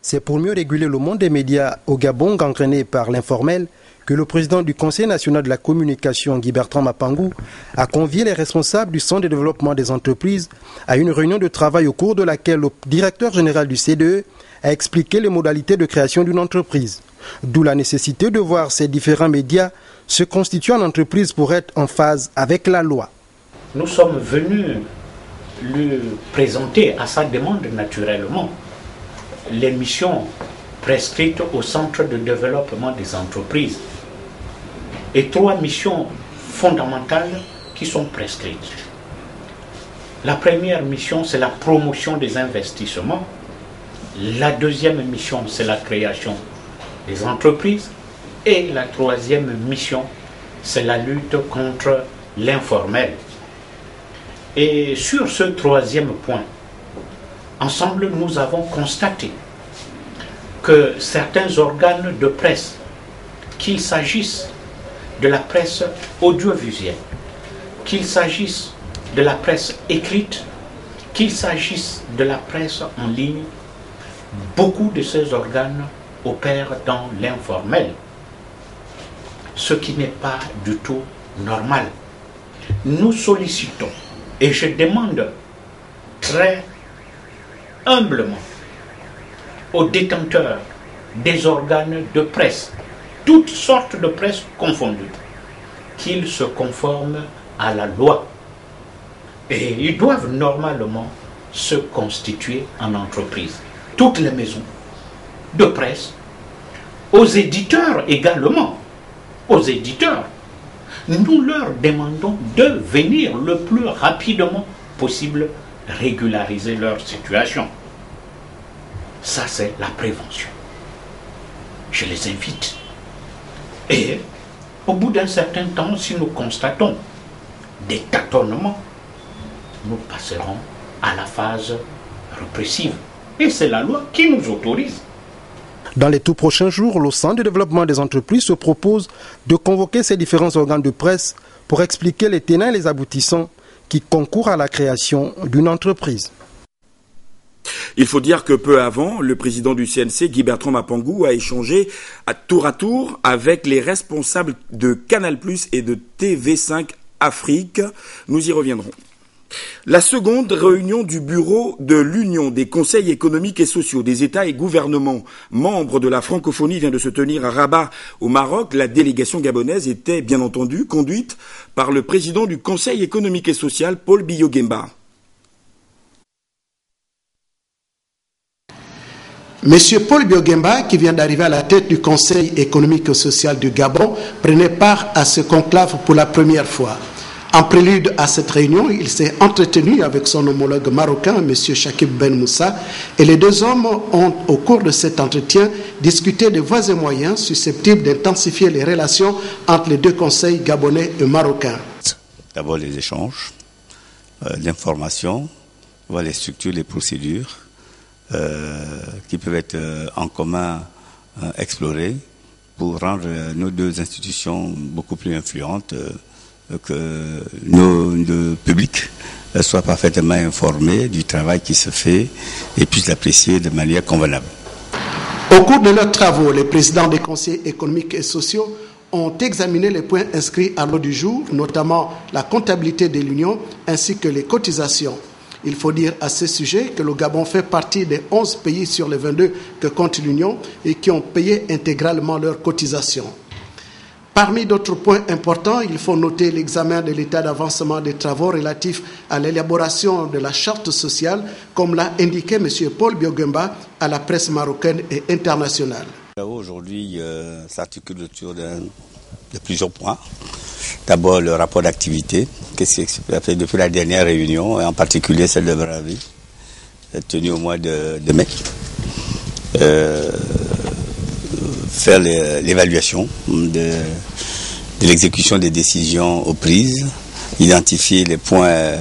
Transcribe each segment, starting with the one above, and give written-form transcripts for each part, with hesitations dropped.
C'est pour mieux réguler le monde des médias au Gabon, gangréné par l'informel, que le président du Conseil national de la communication, Guy Bertrand Mapangou, a convié les responsables du Centre de développement des entreprises à une réunion de travail au cours de laquelle le directeur général du CDE a expliqué les modalités de création d'une entreprise. D'où la nécessité de voir ces différents médias se constituer en entreprise pour être en phase avec la loi. Nous sommes venus lui présenter à sa demande naturellement les missions prescrites au Centre de développement des entreprises et 3 missions fondamentales qui sont prescrites. La première mission, c'est la promotion des investissements. La deuxième mission, c'est la création des entreprises. Et la troisième mission, c'est la lutte contre l'informel. Et sur ce troisième point, ensemble, nous avons constaté que certains organes de presse, qu'il s'agisse de la presse audiovisuelle, qu'il s'agisse de la presse écrite, qu'il s'agisse de la presse en ligne, beaucoup de ces organes opèrent dans l'informel, ce qui n'est pas du tout normal. Nous sollicitons, et je demande très humblement aux détenteurs des organes de presse, toutes sortes de presse confondues, qu'ils se conforment à la loi. Et ils doivent normalement se constituer en entreprise. Toutes les maisons de presse, aux éditeurs également, aux éditeurs, nous leur demandons de venir le plus rapidement possible régulariser leur situation. Ça, c'est la prévention. Je les invite. Et au bout d'un certain temps, si nous constatons des tâtonnements, nous passerons à la phase répressive. Et c'est la loi qui nous autorise. Dans les tout prochains jours, le Centre de développement des entreprises se propose de convoquer ces différents organes de presse pour expliquer les tenants et les aboutissants qui concourent à la création d'une entreprise. Il faut dire que peu avant, le président du CNC, Guy Bertrand Mapangou, a échangé à tour avec les responsables de Canal+ et de TV5 Afrique. Nous y reviendrons. La seconde réunion du bureau de l'Union des conseils économiques et sociaux des États et gouvernements membres de la francophonie vient de se tenir à Rabat, au Maroc. La délégation gabonaise était bien entendu conduite par le président du Conseil économique et social, Paul Biya-Guemba. Monsieur Paul Biya-Guemba, qui vient d'arriver à la tête du Conseil économique et social du Gabon, prenait part à ce conclave pour la première fois. En prélude à cette réunion, il s'est entretenu avec son homologue marocain, M. Chakib Ben Moussa, et les deux hommes ont, au cours de cet entretien, discuté des voies et moyens susceptibles d'intensifier les relations entre les deux conseils gabonais et marocains. D'abord les échanges, l'information, les structures, les procédures qui peuvent être en commun explorées pour rendre nos deux institutions beaucoup plus influentes, que le public soit parfaitement informé du travail qui se fait et puisse l'apprécier de manière convenable. Au cours de leurs travaux, les présidents des conseils économiques et sociaux ont examiné les points inscrits à l'ordre du jour, notamment la comptabilité de l'Union ainsi que les cotisations. Il faut dire à ce sujet que le Gabon fait partie des 11 pays sur les 22 que compte l'Union et qui ont payé intégralement leurs cotisations. Parmi d'autres points importants, il faut noter l'examen de l'état d'avancement des travaux relatifs à l'élaboration de la charte sociale, comme l'a indiqué M. Paul Biya-Guemba à la presse marocaine et internationale. Aujourd'hui, s'articule autour de plusieurs points. D'abord, le rapport d'activité, qui s'est fait depuis la dernière réunion, et en particulier celle de Brazzaville, tenue au mois de mai. Faire l'évaluation de l'exécution des décisions aux prises, identifier les points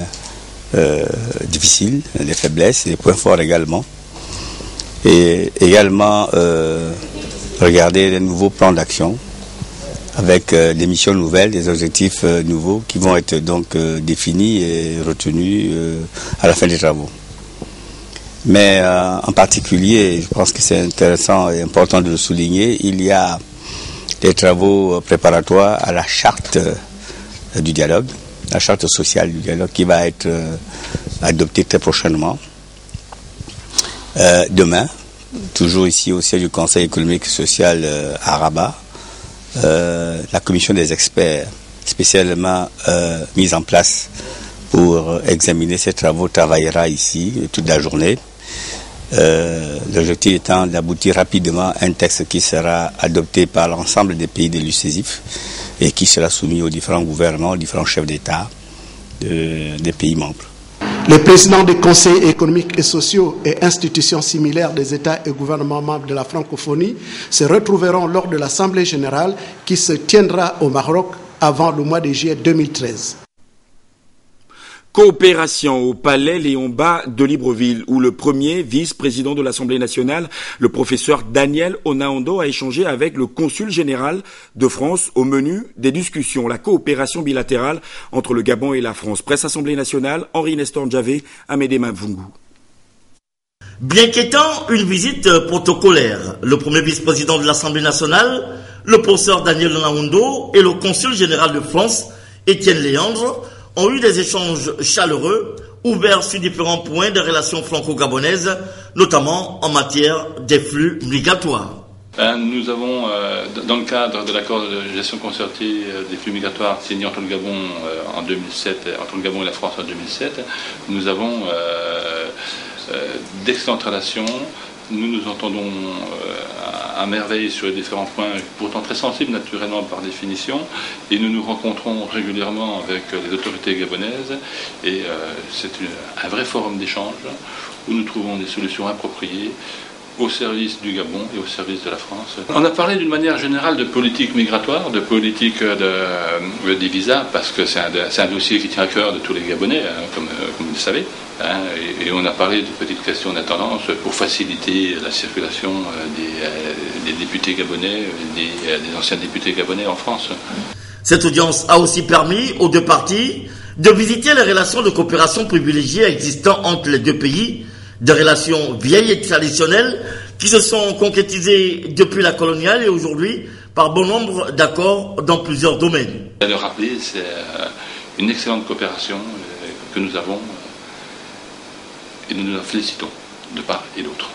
difficiles, les faiblesses, les points forts également, et également regarder les nouveaux plans d'action avec des missions nouvelles, des objectifs nouveaux qui vont être donc définis et retenus à la fin des travaux. Mais en particulier, je pense que c'est intéressant et important de le souligner, il y a des travaux préparatoires à la charte du dialogue, la charte sociale du dialogue qui va être adoptée très prochainement. Demain, toujours ici au siège du Conseil économique et social à Rabat, la commission des experts spécialement mise en place pour examiner ces travaux travaillera ici toute la journée. L'objectif étant d'aboutir rapidement à un texte qui sera adopté par l'ensemble des pays de l'UCESIF et qui sera soumis aux différents gouvernements, aux différents chefs d'État des pays membres. Les présidents des conseils économiques et sociaux et institutions similaires des États et gouvernements membres de la francophonie se retrouveront lors de l'Assemblée générale qui se tiendra au Maroc avant le mois de juillet 2013. Coopération au Palais Léon-Bas de Libreville, où le premier vice-président de l'Assemblée nationale, le professeur Daniel Onaondo, a échangé avec le consul général de France au menu des discussions, la coopération bilatérale entre le Gabon et la France. Presse Assemblée nationale, Henri Nestor Ndjavé, Amédée Mavungu. Bien qu'étant une visite protocolaire, le premier vice-président de l'Assemblée nationale, le professeur Daniel Onaondo et le consul général de France, Étienne Léandre, ont eu des échanges chaleureux, ouverts sur différents points des relations franco-gabonaises, notamment en matière des flux migratoires. Nous avons, dans le cadre de l'accord de gestion concertée des flux migratoires signé entre le Gabon en 2007, entre le Gabon et la France en 2007, nous avons d'excellentes relations. Nous nous entendons à merveille sur les différents points, pourtant très sensibles naturellement par définition, et nous nous rencontrons régulièrement avec les autorités gabonaises, et c'est un vrai forum d'échange où nous trouvons des solutions appropriées au service du Gabon et au service de la France. On a parlé d'une manière générale de politique migratoire, de politique des visas, parce que c'est un dossier qui tient à cœur de tous les Gabonais, hein, comme vous le savez. Hein, et on a parlé de petites questions d'intendance pour faciliter la circulation des députés gabonais, des anciens députés gabonais en France. Cette audience a aussi permis aux deux parties de visiter les relations de coopération privilégiées existant entre les deux pays, des relations vieilles et traditionnelles qui se sont concrétisées depuis la coloniale et aujourd'hui par bon nombre d'accords dans plusieurs domaines. À le rappeler, c'est une excellente coopération que nous avons et nous nous en félicitons de part et d'autre.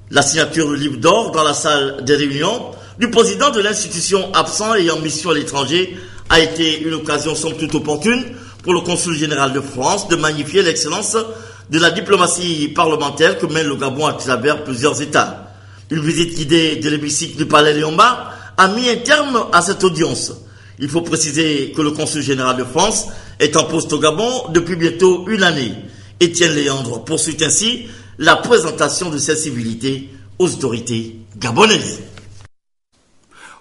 La signature du livre d'or dans la salle des réunions du président de l'institution absent et en mission à l'étranger a été une occasion somme toute opportune pour le consul général de France de magnifier l'excellence de la diplomatie parlementaire que mène le Gabon à travers plusieurs États. Une visite guidée de l'hémicycle du Palais Léon-Bas a mis un terme à cette audience. Il faut préciser que le consul général de France est en poste au Gabon depuis bientôt une année. Étienne Léandre poursuit ainsi la présentation de ses civilités aux autorités gabonaises.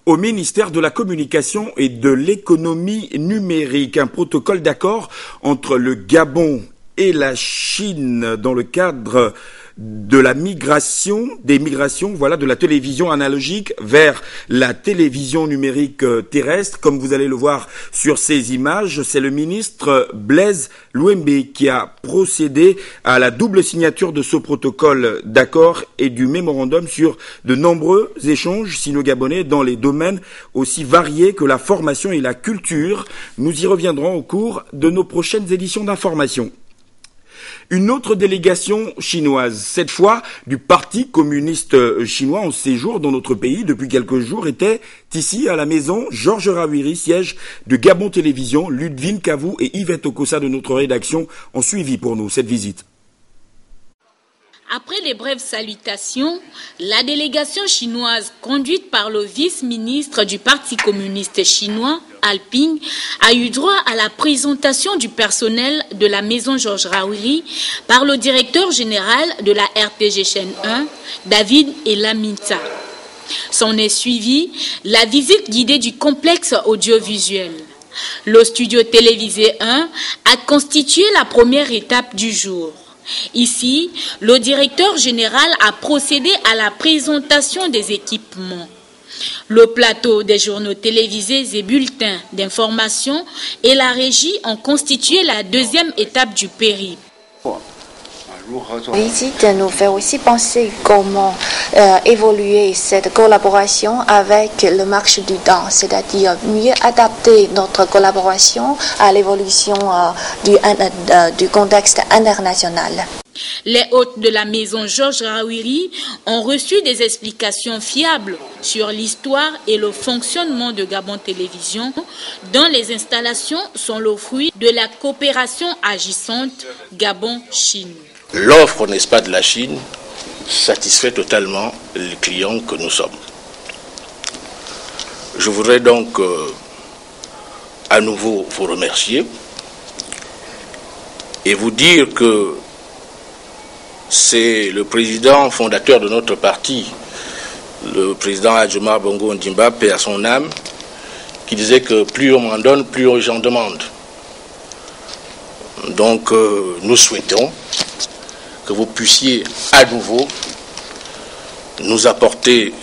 Au ministère de la Communication et de l'Économie numérique, un protocole d'accord entre le Gabon et la Chine dans le cadre de la des migrations, voilà, de la télévision analogique vers la télévision numérique terrestre. Comme vous allez le voir sur ces images, c'est le ministre Blaise Louembe qui a procédé à la double signature de ce protocole d'accord et du mémorandum sur de nombreux échanges sino-gabonais dans les domaines aussi variés que la formation et la culture. Nous y reviendrons au cours de nos prochaines éditions d'information. Une autre délégation chinoise, cette fois du Parti communiste chinois en séjour dans notre pays depuis quelques jours, était ici à la maison Georges Rawiri, siège de Gabon Télévision. Ludwig Cavou et Yvette Okosa de notre rédaction ont suivi pour nous cette visite. Après les brèves salutations, la délégation chinoise conduite par le vice-ministre du Parti communiste chinois, Alping, a eu droit à la présentation du personnel de la maison Georges Rawiri par le directeur général de la RTG Chaîne 1, David Elaminta. S'en est suivi la visite guidée du complexe audiovisuel. Le studio télévisé 1 a constitué la première étape du jour. Ici, le directeur général a procédé à la présentation des équipements. Le plateau des journaux télévisés et bulletins d'information et la régie ont constitué la deuxième étape du périple. visite nous fait aussi penser comment évoluer cette collaboration avec le marché du temps, c'est-à-dire mieux adapter notre collaboration à l'évolution du contexte international. Les hôtes de la maison Georges Rawiri ont reçu des explications fiables sur l'histoire et le fonctionnement de Gabon Télévision, dont les installations sont le fruit de la coopération agissante Gabon-Chine. L'offre, n'est-ce pas, de la Chine satisfait totalement les clients que nous sommes. Je voudrais donc à nouveau vous remercier et vous dire que c'est le président fondateur de notre parti, le président Adjumar Bongo Ondimba, paix à son âme, qui disait que plus on m'en donne, plus j'en demande. Donc nous souhaitons que vous puissiez à nouveau nous apporter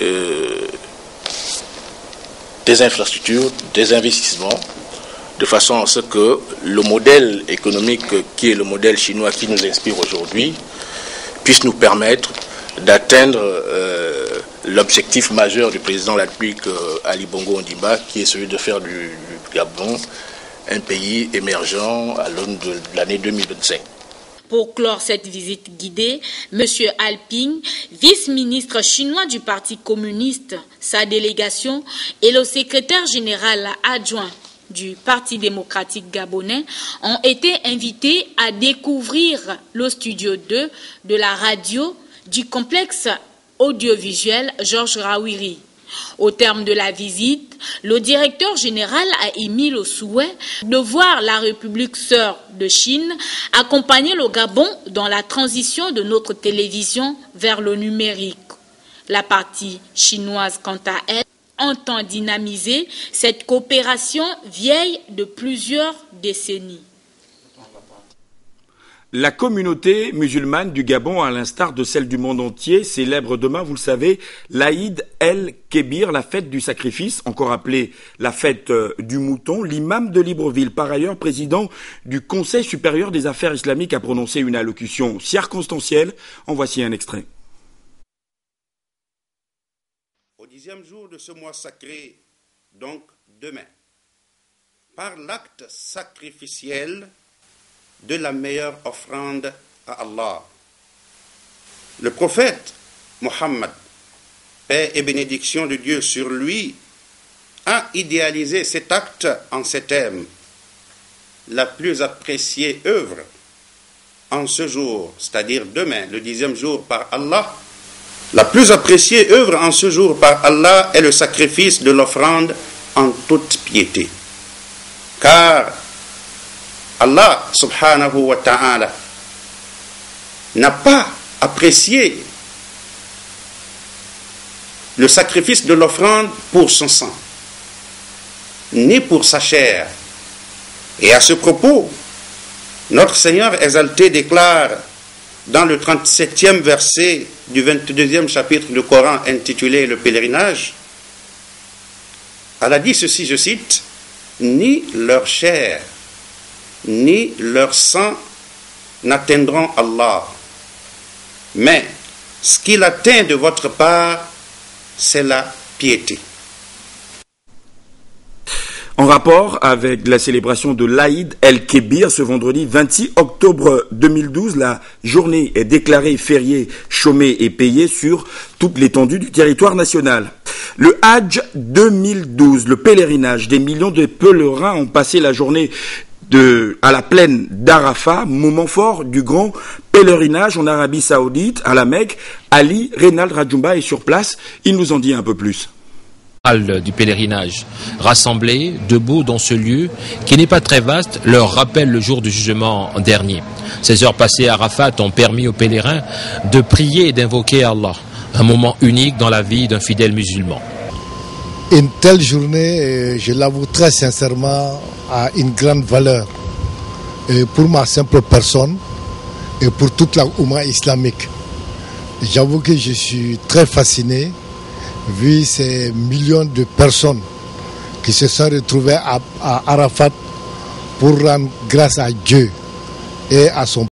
des infrastructures, des investissements, de façon à ce que le modèle économique qui est le modèle chinois qui nous inspire aujourd'hui puisse nous permettre d'atteindre l'objectif majeur du président de la République Ali Bongo Ondimba, qui est celui de faire du Gabon un pays émergent à l'aune de l'année 2025. Pour clore cette visite guidée, M. Alping, vice-ministre chinois du Parti communiste, sa délégation et le secrétaire général adjoint du Parti démocratique gabonais ont été invités à découvrir le studio 2 de la radio du complexe audiovisuel Georges Rawiri. Au terme de la visite, le directeur général a émis le souhait de voir la République sœur de Chine accompagner le Gabon dans la transition de notre télévision vers le numérique. La partie chinoise, quant à elle, entend dynamiser cette coopération vieille de plusieurs décennies. La communauté musulmane du Gabon, à l'instar de celle du monde entier, célèbre demain, vous le savez, l'Aïd el-Kébir, la fête du sacrifice, encore appelée la fête du mouton. L'imam de Libreville, par ailleurs président du Conseil supérieur des affaires islamiques, a prononcé une allocution circonstancielle. En voici un extrait. Au 10e jour de ce mois sacré, donc demain, par l'acte sacrificiel de la meilleure offrande à Allah, le prophète Mohammed, paix et bénédiction de Dieu sur lui, a idéalisé cet acte en ces termes: la plus appréciée œuvre en ce jour, c'est-à-dire demain, le 10e jour par Allah, la plus appréciée œuvre en ce jour par Allah est le sacrifice de l'offrande en toute piété. Car Allah subhanahu wa ta'ala n'a pas apprécié le sacrifice de l'offrande pour son sang, ni pour sa chair. Et à ce propos, notre Seigneur exalté déclare dans le 37e verset du 22e chapitre du Coran intitulé « Le pèlerinage », Allah dit ceci, je cite, « Ni leur chair, ni leur sang n'atteindront Allah. Mais ce qu'il atteint de votre part, c'est la piété. » En rapport avec la célébration de l'Aïd el-Kébir ce vendredi 26 octobre 2012, la journée est déclarée fériée, chômée et payée sur toute l'étendue du territoire national. Le Hajj 2012, le pèlerinage, des millions de pèlerins ont passé la journée à la plaine d'Arafat, moment fort du grand pèlerinage en Arabie Saoudite, à la Mecque. Ali Reynald Radjoumba est sur place, il nous en dit un peu plus. Du pèlerinage, rassemblés, debout dans ce lieu qui n'est pas très vaste, leur rappelle le jour du jugement dernier. Ces heures passées à Arafat ont permis aux pèlerins de prier et d'invoquer Allah, un moment unique dans la vie d'un fidèle musulman. Une telle journée, je l'avoue très sincèrement, a une grande valeur pour ma simple personne et pour toute la Oumma islamique. J'avoue que je suis très fasciné vu ces millions de personnes qui se sont retrouvées à Arafat pour rendre grâce à Dieu et à son